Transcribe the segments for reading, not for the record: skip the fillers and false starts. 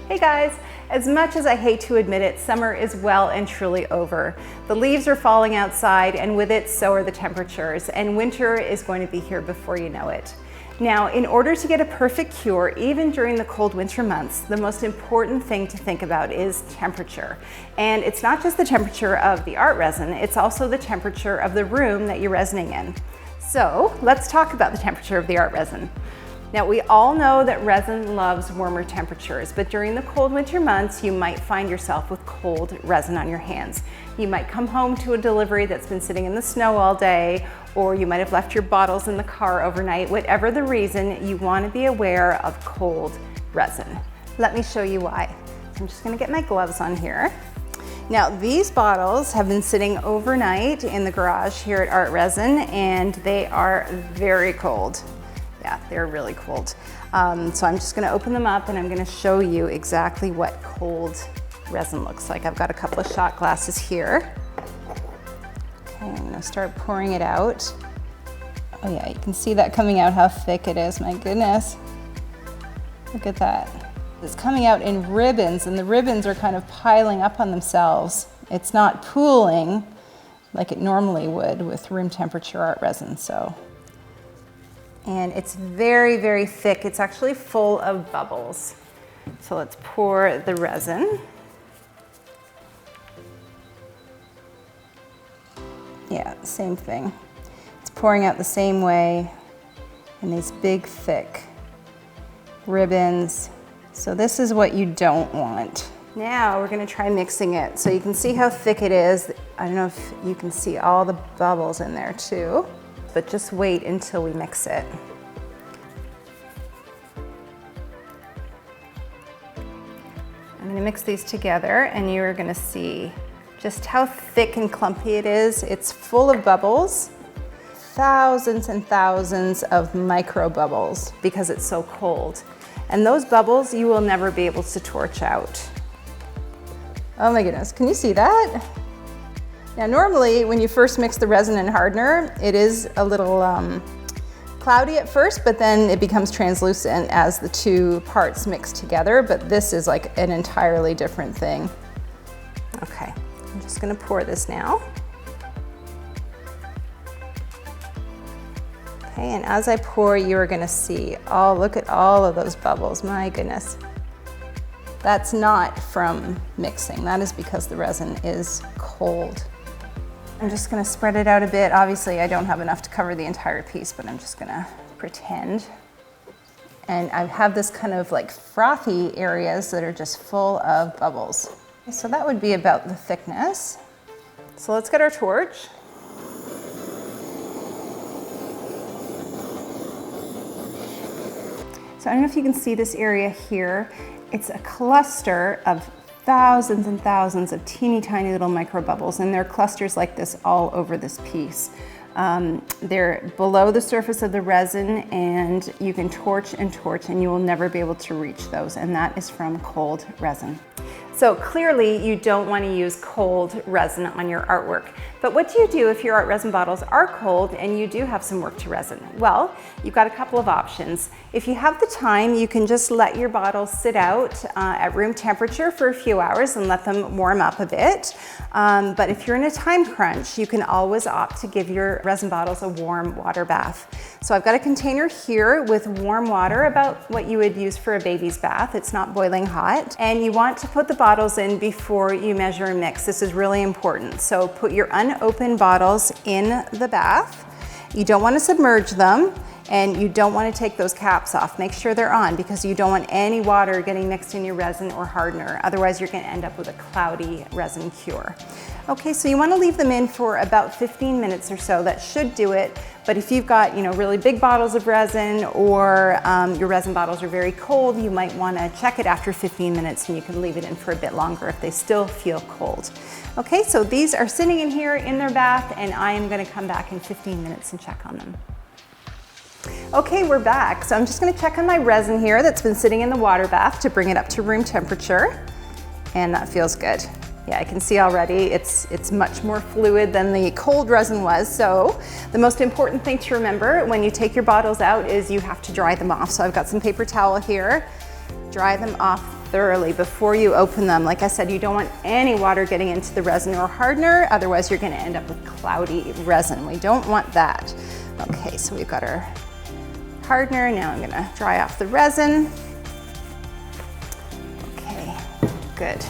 Hey guys, as much as I hate to admit it, summer is well and truly over. The leaves are falling outside, and with it, so are the temperatures, and winter is going to be here before you know it. Now, in order to get a perfect cure, even during the cold winter months, the most important thing to think about is temperature. And it's not just the temperature of the art resin, it's also the temperature of the room that you're resining in. So let's talk about the temperature of the art resin. Now, we all know that resin loves warmer temperatures, but during the cold winter months, you might find yourself with cold resin on your hands. You might come home to a delivery that's been sitting in the snow all day, or you might have left your bottles in the car overnight. Whatever the reason, you want to be aware of cold resin. Let me show you why. I'm just going to get my gloves on here. Now, these bottles have been sitting overnight in the garage here at ArtResin, and they are very cold. Yeah, they're really cold. So I'm just gonna open them up and I'm gonna show you exactly what cold resin looks like. I've got a couple of shot glasses here. Okay, I'm gonna start pouring it out. Oh yeah, you can see that coming out, how thick it is, my goodness. Look at that. It's coming out in ribbons, and the ribbons are kind of piling up on themselves. It's not pooling like it normally would with room temperature art resin, so. And it's very, very thick. It's actually full of bubbles. So let's pour the resin. Yeah, same thing. It's pouring out the same way in these big, thick ribbons. So this is what you don't want. Now we're gonna try mixing it. So you can see how thick it is. I don't know if you can see all the bubbles in there too. But just wait until we mix it. I'm gonna mix these together and you're gonna see just how thick and clumpy it is. It's full of bubbles, thousands and thousands of micro bubbles because it's so cold. And those bubbles you will never be able to torch out. Oh my goodness, can you see that? Now normally when you first mix the resin and hardener, it is a little cloudy at first, but then it becomes translucent as the two parts mix together, but this is like an entirely different thing. Okay, I'm just gonna pour this now. Okay, and as I pour, you are gonna see, oh, look at all of those bubbles, my goodness. That's not from mixing, that is because the resin is cold. I'm just gonna spread it out a bit. Obviously, I don't have enough to cover the entire piece, but I'm just gonna pretend. And I have this kind of like frothy areas that are just full of bubbles. So that would be about the thickness. So let's get our torch. So I don't know if you can see this area here. It's a cluster of thousands and thousands of teeny tiny little micro bubbles, and there are clusters like this all over this piece. They're below the surface of the resin, and you can torch and torch and you will never be able to reach those, and that is from cold resin. So clearly you don't want to use cold resin on your artwork. But what do you do if your art resin bottles are cold and you do have some work to resin? Well, you've got a couple of options. If you have the time, you can just let your bottles sit out at room temperature for a few hours and let them warm up a bit. But if you're in a time crunch, you can always opt to give your resin bottles a warm water bath. So I've got a container here with warm water, about what you would use for a baby's bath. It's not boiling hot. And you want to put the bottles in before you measure and mix. This is really important. So put your unopened bottles in the bath. You don't want to submerge them, and you don't want to take those caps off. Make sure they're on, because you don't want any water getting mixed in your resin or hardener. Otherwise you're going to end up with a cloudy resin cure. Okay, so you want to leave them in for about 15 minutes or so. That should do it. But if you've got, really big bottles of resin, or your resin bottles are very cold, you might want to check it after 15 minutes, and you can leave it in for a bit longer if they still feel cold. Okay, so these are sitting in here in their bath, and I am going to come back in 15 minutes and check on them. Okay, we're back. So I'm just going to check on my resin here that's been sitting in the water bath to bring it up to room temperature, and that feels good. Yeah, I can see already it's much more fluid than the cold resin was. So the most important thing to remember when you take your bottles out is you have to dry them off. So I've got some paper towel here. Dry them off thoroughly before you open them. Like I said, you don't want any water getting into the resin or hardener, otherwise you're gonna end up with cloudy resin. We don't want that. Okay, so we've got our hardener. Now I'm gonna dry off the resin. Okay, good.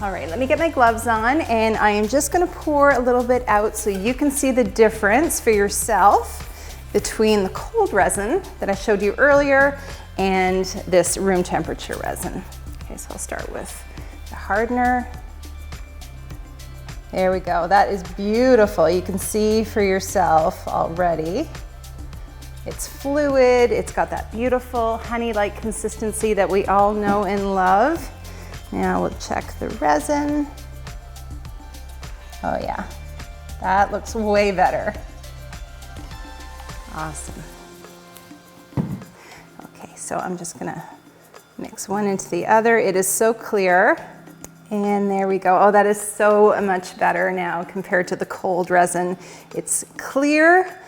All right, let me get my gloves on, and I am just gonna pour a little bit out so you can see the difference for yourself between the cold resin that I showed you earlier and this room temperature resin. Okay, so I'll start with the hardener. There we go, that is beautiful. You can see for yourself already. It's fluid, it's got that beautiful honey-like consistency that we all know and love. Now we'll check the resin. Oh yeah, that looks way better. Awesome. Okay, so I'm just gonna mix one into the other. It is so clear. And there we go. Oh, that is so much better now compared to the cold resin. It's clear.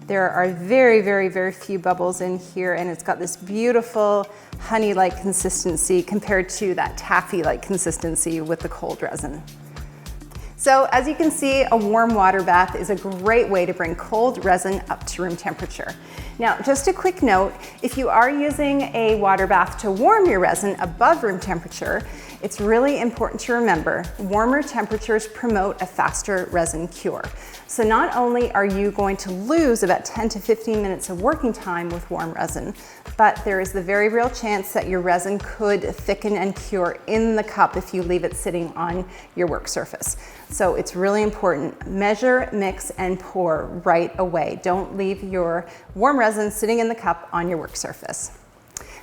There are very, very, very few bubbles in here, and it's got this beautiful honey-like consistency compared to that taffy-like consistency with the cold resin. So as you can see, a warm water bath is a great way to bring cold resin up to room temperature. Now, just a quick note, if you are using a water bath to warm your resin above room temperature, it's really important to remember warmer temperatures promote a faster resin cure. So not only are you going to lose about 10 to 15 minutes of working time with warm resin, but there is the very real chance that your resin could thicken and cure in the cup if you leave it sitting on your work surface. So it's really important, measure, mix, and pour right away. Don't leave your warm resin sitting in the cup on your work surface.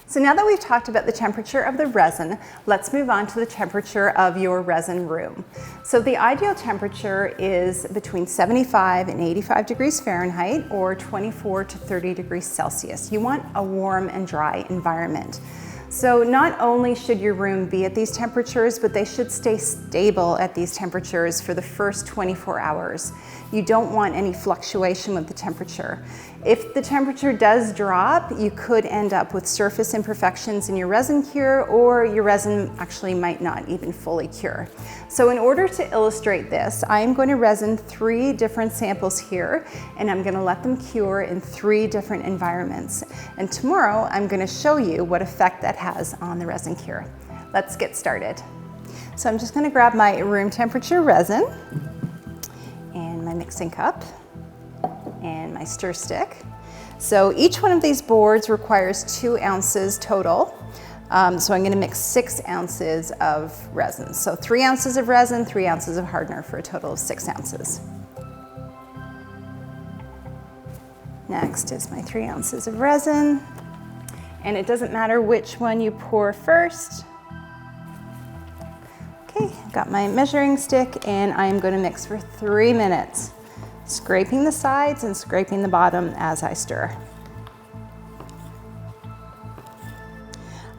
So now that we've talked about the temperature of the resin, let's move on to the temperature of your resin room. So the ideal temperature is between 75 and 85 degrees Fahrenheit or 24 to 30 degrees Celsius. You want a warm and dry environment. So not only should your room be at these temperatures, but they should stay stable at these temperatures for the first 24 hours. You don't want any fluctuation with the temperature. If the temperature does drop, you could end up with surface imperfections in your resin cure, or your resin actually might not even fully cure. So in order to illustrate this, I'm going to resin 3 different samples here, and I'm going to let them cure in 3 different environments. And tomorrow, I'm going to show you what effect that has on the resin cure. Let's get started. So I'm just going to grab my room temperature resin and my mixing cup and my stir stick. So each one of these boards requires 2 ounces total. So I'm going to mix 6 ounces of resin. So 3 ounces of resin, 3 ounces of hardener for a total of 6 ounces. Next is my 3 ounces of resin. And it doesn't matter which one you pour first. Okay, got my measuring stick, and I'm going to mix for 3 minutes, scraping the sides and scraping the bottom as I stir.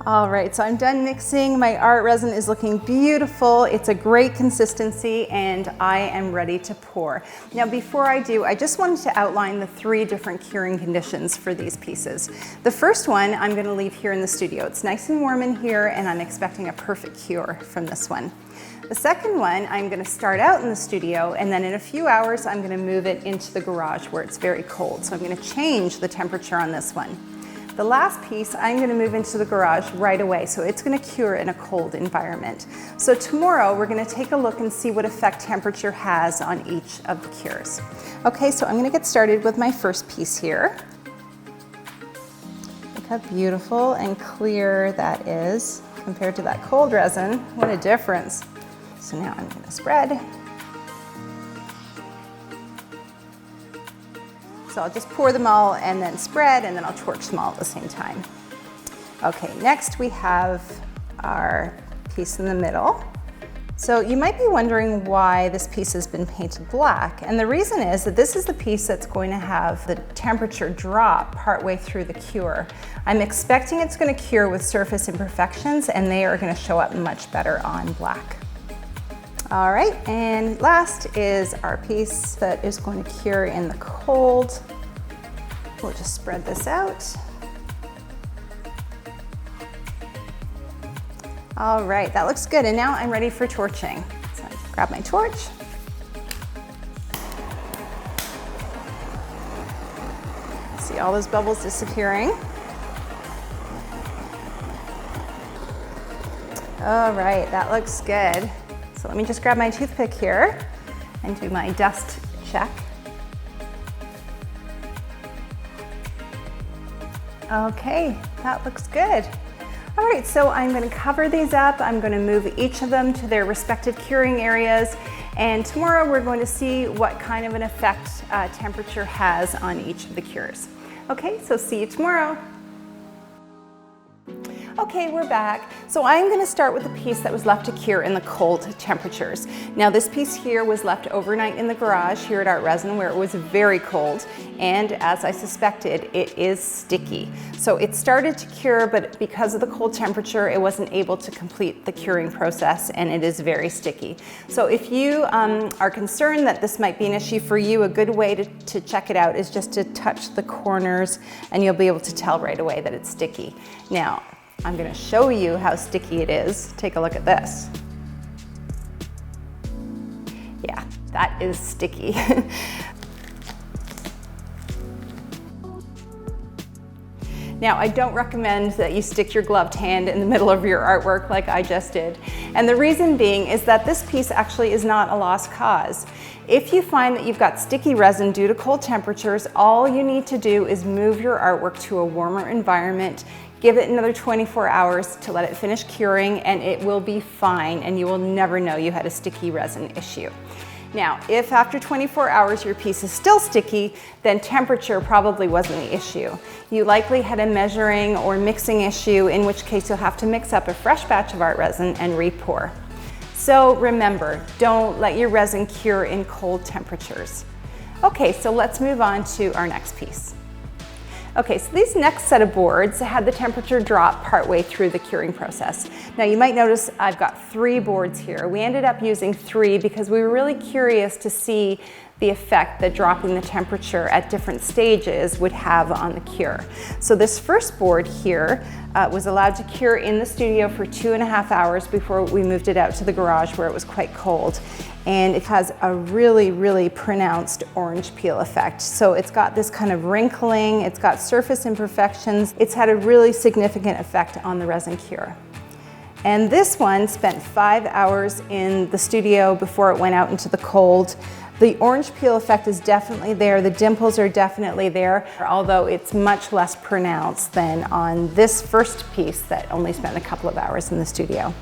All right, so I'm done mixing. My art resin is looking beautiful. It's a great consistency, and I am ready to pour. Now, before I do, I just wanted to outline the 3 different curing conditions for these pieces. The first one I'm gonna leave here in the studio. It's nice and warm in here, and I'm expecting a perfect cure from this one. The second one, I'm gonna start out in the studio, and then in a few hours, I'm gonna move it into the garage where it's very cold. So I'm gonna change the temperature on this one. The last piece, I'm gonna move into the garage right away, so it's gonna cure in a cold environment. So tomorrow, we're gonna take a look and see what effect temperature has on each of the cures. Okay, so I'm gonna get started with my first piece here. Look how beautiful and clear that is compared to that cold resin. What a difference. So now I'm gonna spread. So I'll just pour them all and then spread, and then I'll torch them all at the same time. Okay, next we have our piece in the middle. So you might be wondering why this piece has been painted black, and the reason is that this is the piece that's going to have the temperature drop partway through the cure. I'm expecting it's going to cure with surface imperfections, and they are going to show up much better on black. All right, and last is our piece that is going to cure in the cold. We'll just spread this out. All right, that looks good. And now I'm ready for torching. So I grab my torch. See all those bubbles disappearing. All right, that looks good. So let me just grab my toothpick here and do my dust check. Okay, that looks good. All right, so I'm gonna cover these up. I'm gonna move each of them to their respective curing areas. And tomorrow we're going to see what kind of an effect temperature has on each of the cures. Okay, so see you tomorrow. Okay, we're back. So I'm going to start with the piece that was left to cure in the cold temperatures. Now this piece here was left overnight in the garage here at ArtResin where it was very cold, and as I suspected, it is sticky. So it started to cure, but because of the cold temperature, it wasn't able to complete the curing process, and it is very sticky. So if you are concerned that this might be an issue for you, a good way to check it out is just to touch the corners, and you'll be able to tell right away that it's sticky. Now, I'm going to show you how sticky it is. Take a look at this. Yeah, that is sticky. Now, I don't recommend that you stick your gloved hand in the middle of your artwork like I just did. And the reason being is that this piece actually is not a lost cause. If you find that you've got sticky resin due to cold temperatures, all you need to do is move your artwork to a warmer environment. Give it another 24 hours to let it finish curing, and it will be fine, and you will never know you had a sticky resin issue. Now, if after 24 hours your piece is still sticky, then temperature probably wasn't the issue. You likely had a measuring or mixing issue, in which case you'll have to mix up a fresh batch of ArtResin and re-pour. So remember, don't let your resin cure in cold temperatures. Okay, so let's move on to our next piece. Okay, so these next set of boards had the temperature drop partway through the curing process. Now you might notice I've got 3 boards here. We ended up using 3 because we were really curious to see the effect that dropping the temperature at different stages would have on the cure. So this first board here was allowed to cure in the studio for 2.5 hours before we moved it out to the garage where it was quite cold. And it has a really, really pronounced orange peel effect. So it's got this kind of wrinkling, it's got surface imperfections. It's had a really significant effect on the resin cure. And this one spent 5 hours in the studio before it went out into the cold. The orange peel effect is definitely there. The dimples are definitely there, although it's much less pronounced than on this first piece that only spent a couple of hours in the studio.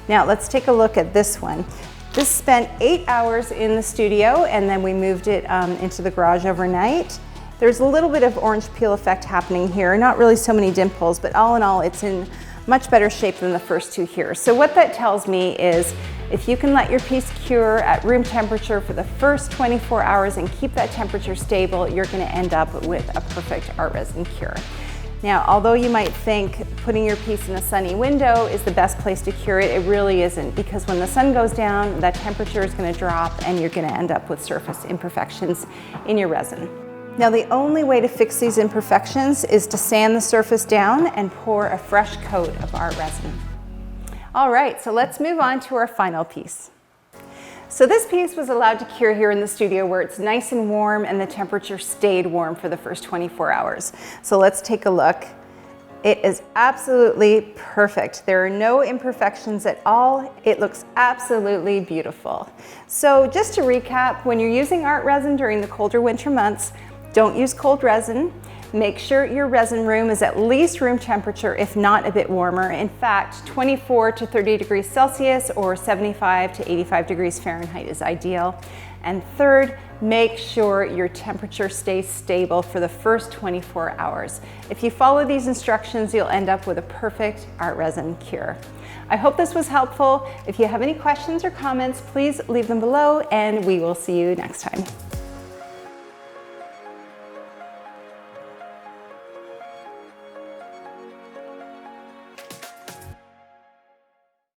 Now let's take a look at this one. This spent 8 hours in the studio, and then we moved it into the garage overnight. There's a little bit of orange peel effect happening here, not really so many dimples, but all in all, it's in much better shape than the first 2 here. So what that tells me is if you can let your piece cure at room temperature for the first 24 hours and keep that temperature stable, you're going to end up with a perfect ArtResin cure. Now, although you might think putting your piece in a sunny window is the best place to cure it, it really isn't, because when the sun goes down, that temperature is going to drop and you're going to end up with surface imperfections in your resin. Now, the only way to fix these imperfections is to sand the surface down and pour a fresh coat of ArtResin. All right, so let's move on to our final piece. So this piece was allowed to cure here in the studio where it's nice and warm and the temperature stayed warm for the first 24 hours. So let's take a look. It is absolutely perfect. There are no imperfections at all. It looks absolutely beautiful. So just to recap, when you're using ArtResin during the colder winter months, don't use cold resin. Make sure your resin room is at least room temperature, if not a bit warmer. In fact, 24 to 30 degrees Celsius or 75 to 85 degrees Fahrenheit is ideal. And third, make sure your temperature stays stable for the first 24 hours. If you follow these instructions, you'll end up with a perfect ArtResin cure. I hope this was helpful. If you have any questions or comments, please leave them below, and we will see you next time.